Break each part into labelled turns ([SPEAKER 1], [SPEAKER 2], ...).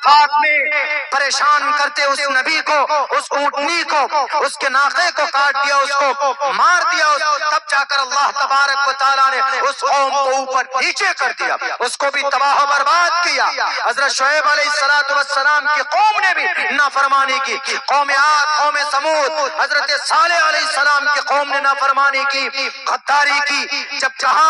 [SPEAKER 1] آفات میں پریشان کرتے اس نبی کو، اس اونٹنی کو، اس کے ناقے کو کاٹ دیا، اس کو مار دیا، تب جا کر اللہ تبارک و تعالیٰ نے اس قوم کو اوپر نیچے کر دیا، اس کو بھی تباہ و برباد کیا۔ حضرت شعیب علیہ السلام کی قوم نے بھی نافرمانی کی، قوم عاد، قوم سمود، حضرت صالح علیہ السلام کی قوم نے نافرمانی کی، غداری کی۔ جب کہا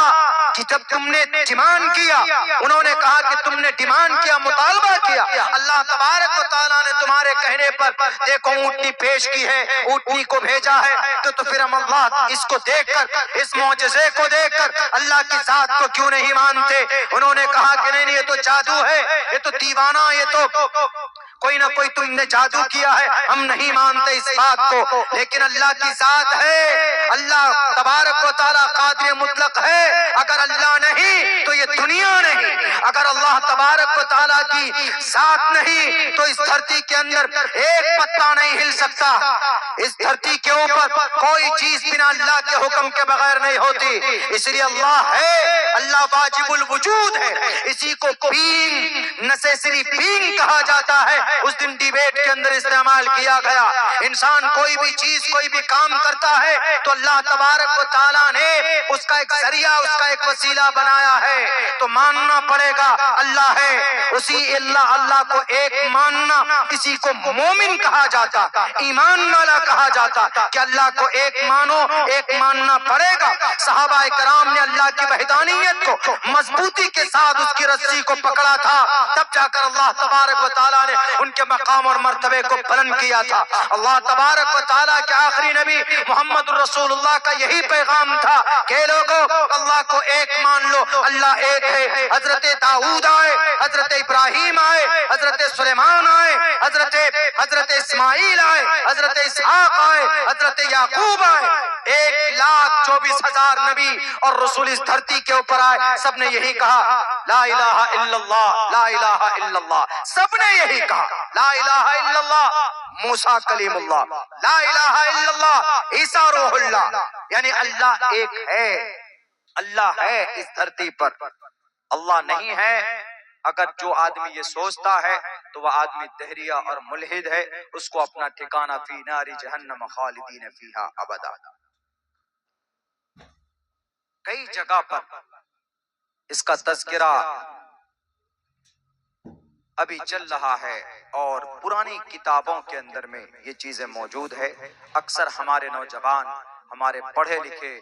[SPEAKER 1] کہ جب تم نے ڈیمانڈ کیا، انہوں نے کہا کہ تم نے ڈیمانڈ کیا، مطالبہ کیا، اللہ تبارک و تعالیٰ نے تمہارے کہنے پر دیکھو اونٹنی پیش کی ہے، اونٹنی کو بھیجا ہے، تو پھر ہم اللہ اس کو دیکھ کر، اس معجزے کو دیکھ کر اللہ کی ذات کو کیوں نہیں مانتے؟ انہوں نے کہا کہ نہیں یہ تو جادو ہے، یہ تو دیوانہ، یہ تو کوئی نہ کوئی تم نے جادو کیا ہے، ہم نہیں مانتے اس بات کو۔ لیکن اللہ کی ذات ہے، اللہ تبارک و تعالیٰ قادر مطلق ہے، اگر اللہ نہیں تو یہ دنیا نہیں، اگر اللہ تبارک و تعالیٰ کی ذات نہیں تو اس دھرتی کے اندر ایک پتا نہیں ہل سکتا، اس دھرتی کے اوپر کوئی چیز بنا اللہ کے حکم کے بغیر نہیں ہوتی۔ اس لیے اللہ ہے، اللہ واجب الوجود ہے، اسی کو بینگ، نیسیسری بینگ کہا جاتا ہے، اس دن ڈیبیٹ کے اندر استعمال کیا گیا۔ انسان کوئی بھی چیز، کوئی بھی کام کرتا ہے تو اللہ تبارک و تعالیٰ نے اس کا ایک ذریعہ، اس کا ایک وسیلہ بنایا ہے، تو ماننا پڑے گا اللہ ہے، اسی اللہ کو ایک ماننا، کسی کو مومن کہا جاتا، ایمان والا کہا جاتا کہ اللہ کو ایک مانو، ایک ماننا پڑے گا۔ صحابہ کرام نے اللہ کی وحدانیت کو مضبوطی کے ساتھ اس کی رسی کو پکڑا تھا، تب جا کر اللہ تبارک و تعالیٰ نے ان کے مقام اور مرتبے کو بلند کیا تھا۔ اللہ تبارک و تعالیٰ کے آخری نبی محمد رسول اللہ کا یہی پیغام تھا کہ لوگوں اللہ کو ایک مان لو، اللہ ایک ہے۔ حضرت داؤد آئے، حضرت ابراہیم آئے، حضرت سلیمان آئے، حضرت اسماعیل آئے، حضرت اسحاق آئے، حضرت یعقوب آئے، 1,24,000 نبی اور رسول اس دھرتی کے اوپر آئے، سب نے یہی کہا لا الہ الا اللہ، لا الہ الا اللہ، سب نے یہی کہا لا الہ الا اللہ۔ موسیٰ کلیم اللہ، لا الہ الا اللہ، عیسیٰ روح اللہ، یعنی اللہ ایک ہے، اللہ ہے اس دھرتی پر، اللہ نہیں ہے۔ اگر جو آدمی یہ سوچتا ہے تو وہ آدمی دہریہ اور ملحد ہے، اس کو اپنا ٹھکانہ فی نار جہنم خالدین فیہا ابدا۔ کئی جگہ پر اس کا تذکرہ ابھی چل رہا ہے اور پرانی کتابوں کے اندر میں یہ چیزیں موجود ہے۔ اکثر ہمارے نوجوان، ہمارے پڑھے لکھے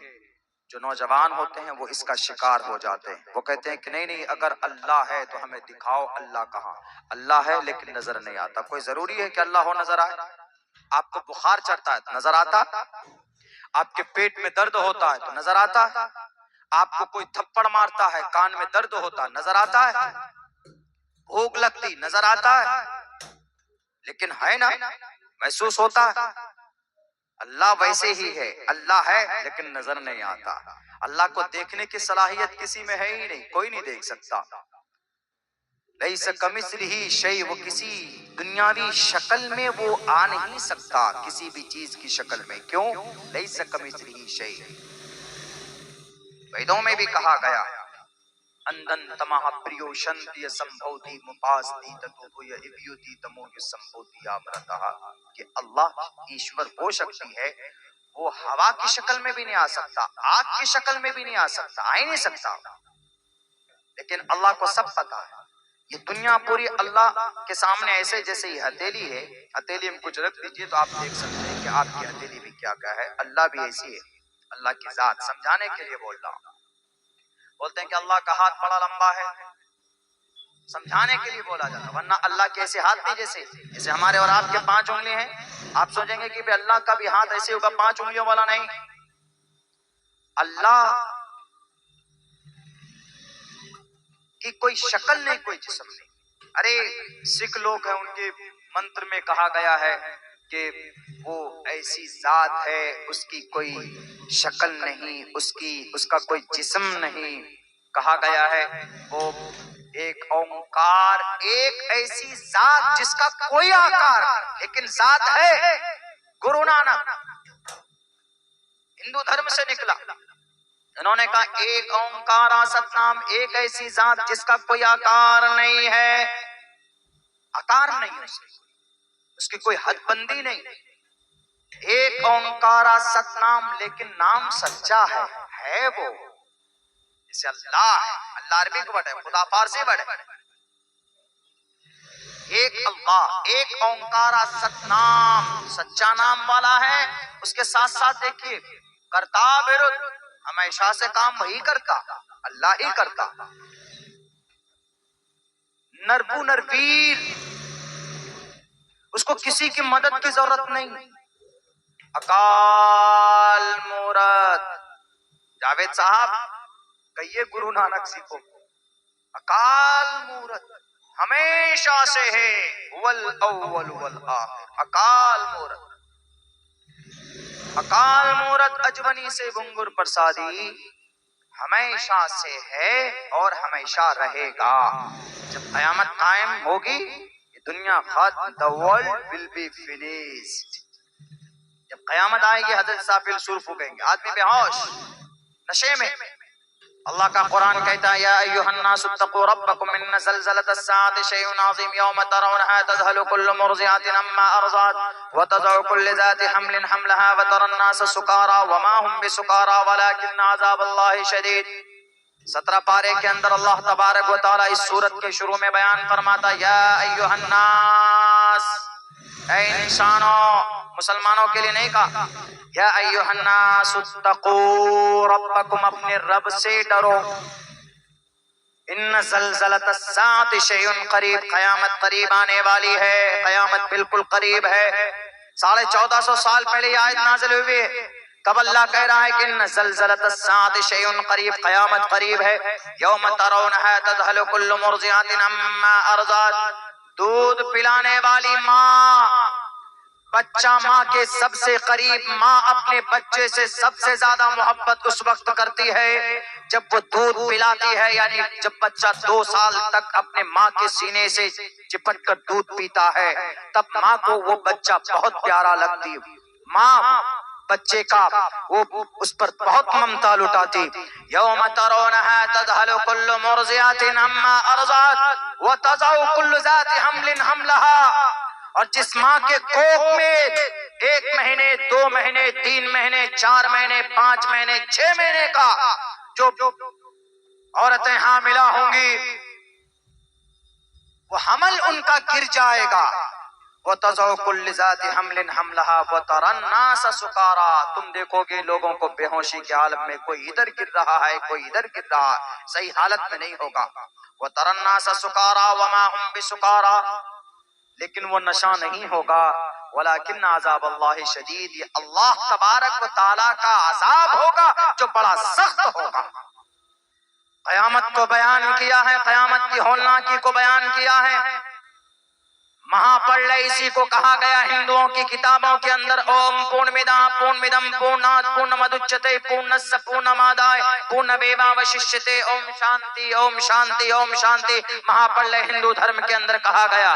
[SPEAKER 1] جو نوجوان ہوتے ہیں وہ اس کا شکار ہو جاتے ہیں، وہ کہتے ہیں کہ نہیں اگر اللہ ہے تو ہمیں دکھاؤ اللہ کہاں، اللہ ہے لیکن نظر نہیں آتا۔ کوئی ضروری ہے کہ اللہ ہو نظر آئے؟ آپ کو بخار چڑھتا ہے تو نظر آتا، آپ کے پیٹ میں درد ہوتا ہے تو نظر آتا ہے، آپ کو کوئی تھپڑ مارتا ہے کان میں درد ہوتا نظر آتا ہے، بھوک لگتی نظر آتا ہے، لیکن ہے نا، محسوس ہوتا ہے۔ اللہ ویسے ہی ہے، اللہ ہے لیکن نظر نہیں آتا۔ اللہ کو دیکھنے کی صلاحیت کسی میں ہے ہی نہیں، کوئی نہیں دیکھ سکتا۔ لیس کمثلہ شیء، وہ کسی دنیاوی شکل میں وہ آ نہیں سکتا، کسی بھی چیز کی شکل میں۔ کیوں؟ لیس کمثلہ شیء۔ ویدوں میں بھی کہا گیا اندن تمہ پریو شنتی سمبھوتی مپاستی تتوبھوی ابیوتی تموی سمبھوتی آمرتہا، کہ اللہ ایشور وہ شکتی ہے، وہ ہوا کی شکل میں بھی نہیں آ سکتا، آگ کی شکل میں بھی نہیں آ سکتا، آ ہی نہیں سکتا، لیکن اللہ کو سب پتا ہے۔ یہ دنیا پوری اللہ کے سامنے ایسے جیسے یہ ہتھیلی ہے، ہتھیلی میں کچھ رکھ دیجئے تو آپ دیکھ سکتے ہیں کہ آپ کی ہتھیلی بھی کیا کیا ہے۔ اللہ بھی ایسی ہے، اللہ کی ذات سمجھانے کے لیے بول رہا ہوں۔ بولتے ہیں کہ اللہ کا ہاتھ بڑا لمبا ہے، سمجھانے کے لیے بولا جاتا، ورنہ اللہ کے ایسے ہاتھ نہیں جیسے ہمارے اور آپ کے 5 انگلی ہیں۔ آپ سوچیں گے کہ اللہ کا بھی ہاتھ ایسے ہوگا 5 انگلیوں والا، نہیں۔ اللہ کی کوئی شکل نہیں، کوئی جسم نہیں۔ ارے سکھ لوگ ہیں، ان کے منتر میں کہا گیا ہے کہ وہ ایسی ذات ہے، اس کی کوئی شکل نہیں، اس کا کوئی جسم نہیں۔ کہا گیا ہے وہ ایک اومکار، ایک ایسی ذات جس کا کوئی آکار لیکن ذات ہے۔ گرو نانک ہندو دھرم سے نکلا، انہوں نے کہا ایک اومکار ست نام، ایک ایسی ذات جس کا کوئی آکار نہیں ہے۔ آکار نہیں اس کی کوئی حد بندی نہیں. ایک اومکارا ستنام، لیکن نام سچا ہے وہ. جیسے اللہ ہے، اللہ عربی کا ورڈ ہے، خدا فارسی ورڈ ہے. ایک اللہ، ایک اومکارا ستنام، سچا نام والا ہے. اس کے ساتھ ساتھ دیکھیے کرتا برد، ہمیشہ سے کام وہی کرتا، اللہ ہی کرتا. نربو نرویر، اس کو کسی کی مدد کی ضرورت نہیں. اکال مورت، جاوید صاحب کہیے گرو نانک جی کو، اکال مورت ہمیشہ سے ہے، والاول والآخر. اکال مورت، اکال مورت اجونی سے بنگر پرسادی، ہمیشہ سے ہے اور ہمیشہ رہے گا. جب قیامت قائم ہوگی یہ دنیا ختم، the world will be finished. جب قیامت آئے گی حضرت سافل سرف ہو گئیں گے، آدمی بے ہوش نشے میں. اللہ کا قرآن کہتا ہے یا ایھا الناس اتقوا ربکم ان زلزلۃ الساعۃ شیء عظیم یوم ترونها تذهل كل مرضعۃ عما ارضعت وتضع كل ذات حمل حملها وترى الناس سکارى وما هم بسکارى ولكن عذاب اللہ شدید. 17 پارے کے اندر اللہ تبارک و تعالی اس سورت کے شروع میں بیان فرماتا یا ایھا الناس، اے انسانوں، مسلمانوں کے لیے نہیں کہا. یا ایھا الناس اتقوا ربکم، اپنے رب سے ڈرو. ان زلزلۃ الساعۃ شیء قریب، قیامت قریب آنے والی ہے، قیامت بالکل قریب ہے. 1450 سال پہلے یہ آیت نازل ہوئی ہے. کب اللہ کہہ رہا ہے کہ ان زلزلۃ الساعۃ شیء قریب، قیامت قریب ہے. یوم ترونها تذهل كل مرضعۃ عما ارضعت، دودھ پلانے والی ماں، بچہ ماں کے سب سے قریب، ماں اپنے بچے سے سب سے زیادہ محبت اس وقت کرتی ہے جب وہ دودھ پلاتی ہے. یعنی جب بچہ 2 سال تک اپنے ماں کے سینے سے چپٹ کر دودھ پیتا ہے تب ماں کو وہ بچہ بہت پیارا لگتی. ماں بچے کا وہ اس پر بہت ممتا لٹاتی. یوم ترونها تذهل كل مرضعۃ عما ارضعت وتضع كل ذات حمل حملها، اور جس ماں کے کوکھ میں 1 مہینے 2 مہینے 3 مہینے 4 مہینے 5 مہینے 6 مہینے کا جو عورتیں حاملہ ہوں گی وہ حمل ان کا گر جائے گا. وَتَضَعُ كُلُّ ذَاتِ حَمْلٍ حَمْلَهَا وَتَرَى النَّاسَ سُكَارَىٰ، تم دیکھو گے لوگوں کو بے ہوشی کے عالم میں، کوئی ادھر گر رہا ہے کوئی ادھر گر رہا ہے، صحیح حالت میں نہیں ہوگا. وَتَرَى النَّاسَ سُكَارَىٰ وَمَا هُمْ بِسُكَارَىٰ، لیکن وہ نشہ نہیں ہوگا. ولیکن عذاب اللہ شدید، یہ اللہ تبارک و تعالیٰ کا عذاب ہوگا جو بڑا سخت ہوگا. قیامت کو بیان کیا ہے، قیامت کی ہولناکی کو بیان کیا ہے. مہا پرلے اسی کو کہا گیا ہندوؤں کی کتابوں کے اندر، اوم پورنمدا پورنمدم پورنات پورنمدچتے پورنس پورنمادائے پورنمیوا وششیتے، اوم شانتی اوم شانتی اوم شانتی. مہا پرلے ہندو دھرم کے اندر کہا گیا.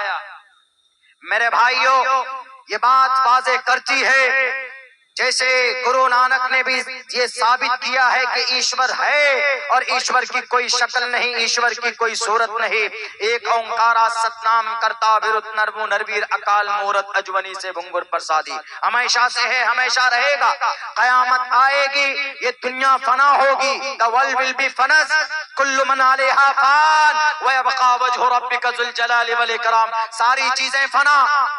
[SPEAKER 1] میرے بھائیوں یہ بات واضح کرتی ہے جیسے گرو نانک نے بھی یہ ثابت کیا ہے کہ ایشور ہے اور ایشور کی کوئی شکل نہیں، ایشور کی کوئی صورت نہیں. ایک اومکارا ستنام کرتا ورت نرمو نرویر اکال مورت اجونی سے بنگر پرسادی، ہمیشہ سے ہے ہمیشہ رہے گا. قیامت آئے گی یہ دنیا فنا ہوگی. the world will be finished، کل من علیہا فان ویبقى وجہ ربک ذو الجلال والاکرام. ساری چیزیں فنا،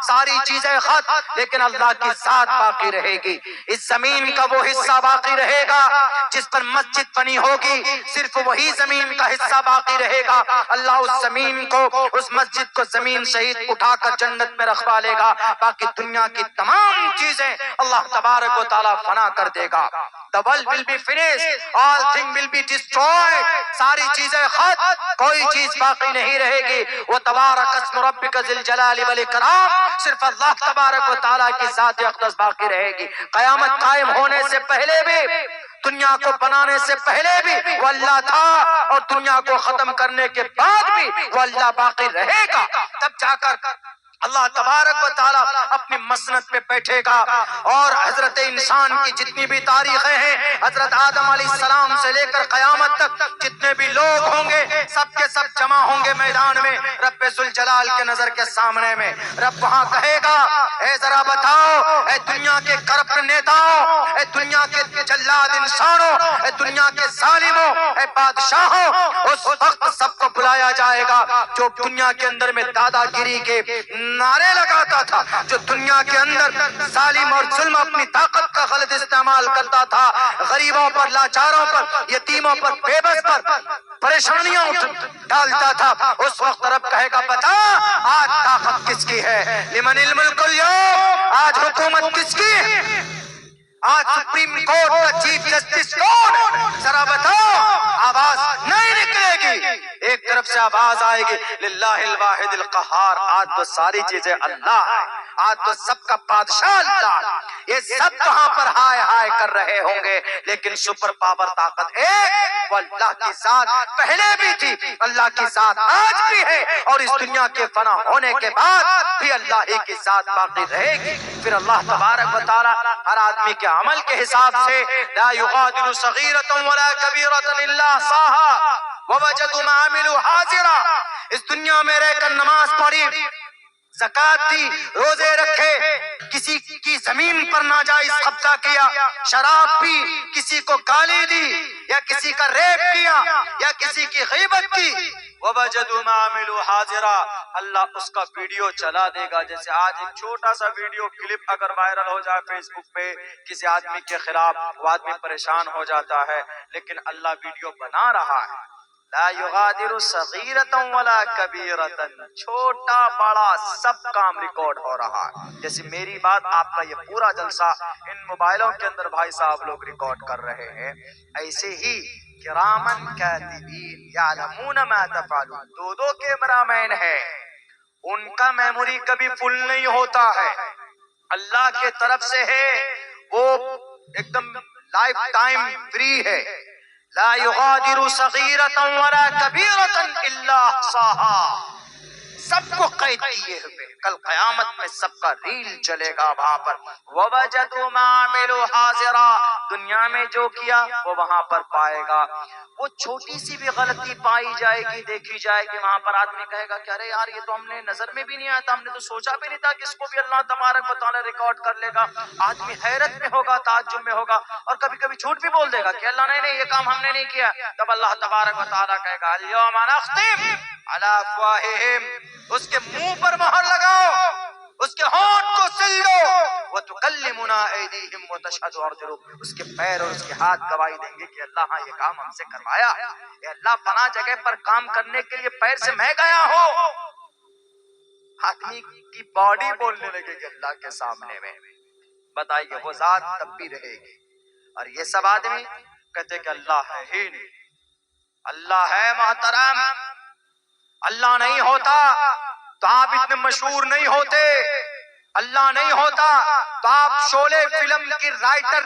[SPEAKER 1] ساری چیزیں ختم، لیکن اللہ کی ذات باقی رہے گی. اس زمین کا وہ حصہ باقی رہے گا جس پر مسجد بنی ہوگی، صرف وہی زمین کا حصہ باقی رہے گا. اللہ اس زمین کو، اس مسجد کو زمین سہیت اٹھا کر جنت میں رکھوا لے گا. باقی دنیا کی تمام چیزیں اللہ تبارک و تعالیٰ فنا کر دے گا. The world will be finished، all things will be destroyed، ساری چیزیں ختم، کوئی چیز باقی نہیں رہے گی. وتبارک اسم ربک ذی الجلال والاکرام، صرف اللہ تبارک و تعالیٰ کی ذات اقدس باقی رہے گی. قیامت قائم ہونے سے پہلے بھی، دنیا کو بنانے سے پہلے بھی وہ اللہ تھا، اور دنیا کو ختم کرنے کے بعد بھی وہ اللہ باقی رہے گا. تب جا کر اللہ تبارک و تعالیٰ اپنی مسند پہ بیٹھے گا اور حضرت انسان کی جتنی بھی تاریخیں ہیں، حضرت آدم علیہ السلام سے لے کر قیامت تک جتنے بھی لوگ ہوں گے سب کے سب جمع ہوں گے میدان میں رب ذوالجلال کے نظر کے سامنے میں۔ رب وہاں کہے گا اے ذرا بتاؤ اے دنیا کے کرپٹ نیتاؤں، اے دنیا کے جلاد انسانوں، اے دنیا کے ظالموں، اے بادشاہوں، اس وقت سب کو بلایا جائے گا جو دنیا کے اندر میں دادا گیری کے نعرے لگاتا تھا، جو دنیا کے اندر ظالم اور ظلم اپنی طاقت کا غلط استعمال کرتا تھا، غریبوں پر، لاچاروں پر، یتیموں پر، بے بس پر پریشانیاں ڈالتا تھا، اس وقت رب کہے گا بتا آج طاقت کس کی ہے؟ لمن الملک اليوم، آج حکومت کس کی ہے؟ آج سپریم کورٹ کا چیف جسٹس کون؟ ذرا بتاؤ، آواز نہیں نکلے گی، ایک طرف سے آواز آئے گی للہ الواحد القہار، آج تو ساری چیزیں اللہ ہے، آج تو سب کا بادشاہ اللہ، یہ سب وہاں پر ہائے ہائے کر رہے ہوں گے، لیکن سپر پاور طاقت ایک، وہ اللہ کی ذات پہلے بھی تھی، اللہ کی ذات آج بھی ہے، اور اس دنیا کے فنا ہونے کے بعد بھی اللہ ہی کی ذات باقی رہے گی۔ پھر اللہ تبارک و تعالی ہر آدمی کے عمل کے حساب سے لا یغادر صغیرۃ ولا کبیرۃ الا احصاها ووجدوا ما عملوا حاضرا، اس دنیا میں رہ کر نماز پڑھی، زکوٰۃ دی، روزے رکھے، کسی کی زمین پر ناجائز قبضہ کیا، شراب پی، کسی کو گالی دی، یا کسی کا ریپ کیا، یا کسی کی غیبت کی، وَوَجَدُوا مَا عَمِلُوا حَاضِرًا، اللہ اس کا ویڈیو چلا دے گا۔ جیسے آج ایک چھوٹا سا ویڈیو کلپ اگر وائرل ہو جائے فیس بک پہ کسی آدمی کے خلاف، وہ آدمی پریشان ہو جاتا ہے، لیکن اللہ ویڈیو بنا رہا ہے، لا یغادر صغیرۃ ولا کبیرۃ، چھوٹا بڑا سب کام ریکارڈ ہو رہا ہے۔ جیسے میری بات، آپ کا یہ پورا جلسہ ان موبائلوں کے اندر بھائی صاحب لوگ ریکارڈ کر رہے ہیں، ایسے ہی کرامن کاتبین یعلمون ما تفعلون، دو کیمرہ مین ہے، ان کا میموری کبھی فل نہیں ہوتا ہے، اللہ کے طرف سے ہے، وہ ایک دم لائف ٹائم فری ہے۔ لا یغادر صغیرۃ ولا کبیرۃ الا احصاها، سب کو قید کیے ہوئے، کل قیامت میں سب کا ریل چلے گا وہاں پر۔ وَوَجَدُوا مَا عَمِلُوا حَاضِرًا، دنیا میں جو کیا وہ وہاں پر پائے گا، وہ چھوٹی سی بھی غلطی پائی جائے گی، دیکھی جائے گی، وہاں پر آدمی کہے گا کہ ارے یار یہ تو ہم نے نظر میں بھی نہیں آیا تھا، ہم نے تو سوچا بھی نہیں تھا کہ اس کو بھی اللہ تبارک و تعالی ریکارڈ کر لے گا۔ آدمی حیرت میں ہوگا، تعجب میں ہوگا، اور کبھی کبھی جھوٹ بھی بول دے گا کہ اللہ نہیں یہ کام ہم نے نہیں کیا، تب اللہ تبارک و تعالی کہے گا اليوم نختم علی افواہہم، اس کے منہ پر مہر لگاؤ، اس کے ہونٹ کو سل دو، وَتُكَلِّمُنَا أَيْدِيهِمْ وَتَشْهَدُ أَرْجُلُهُمْ، اس کے پیر اور اس کے ہاتھ گواہی دیں گے کہ اللہ ہاں یہ کام ہم سے کروایا، اے اللہ فلاں جگہ پر کام کرنے کے لیے پیر سے میں گیا ہوں۔ آدمی کی باڈی بولنے لگے گی اللہ کے سامنے میں، بتائیے وہ ذات تب بھی رہے گی، اور یہ سب آدمی کہتے کہ اللہ ہے ہی نہیں، اللہ ہے محترم، اللہ نہیں ہوتا تو آپ اتنے مشہور نہیں ہوتے، اللہ نہیں ہوتا تو آپ شعلے فلم کی رائٹر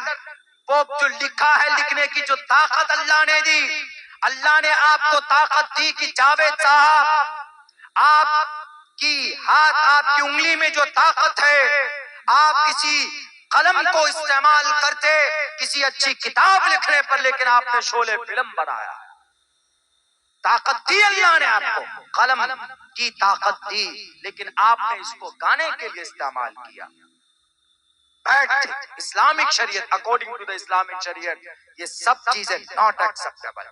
[SPEAKER 1] وہ جو لکھا ہے، لکھنے کی جو طاقت اللہ نے دی، اللہ نے آپ کو طاقت دی کہ جاوید صاحب آپ کی ہاتھ، آپ کی انگلی میں جو طاقت ہے، آپ کسی قلم کو استعمال کرتے کسی اچھی کتاب لکھنے پر، لیکن آپ نے شعلے فلم بنایا، طاقت دی اللہ نے آپ کو، قلم کی طاقت دی، لیکن آپ نے اس کو گانے کے لیے استعمال کیا۔ اسلامک شریعت، اکارڈنگ ٹو دا اسلامک شریعت، یہ سب چیزیں ناٹ ایکسپٹیبل۔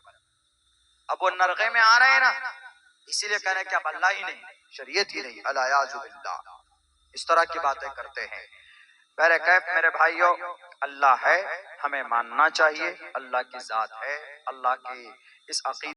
[SPEAKER 1] اب وہ نرغے میں آ رہے ہیں نا، اسی لیے کہہ رہے ہیں کہ اب اللہ ہی نہیں، شریعت ہی نہیں، الیاذ باللہ، اس طرح کی باتیں کرتے ہیں۔ میرے کیف میرے بھائیوں، اللہ ہے، ہمیں ماننا چاہیے، اللہ کی ذات ہے، اللہ کی اس عقیدے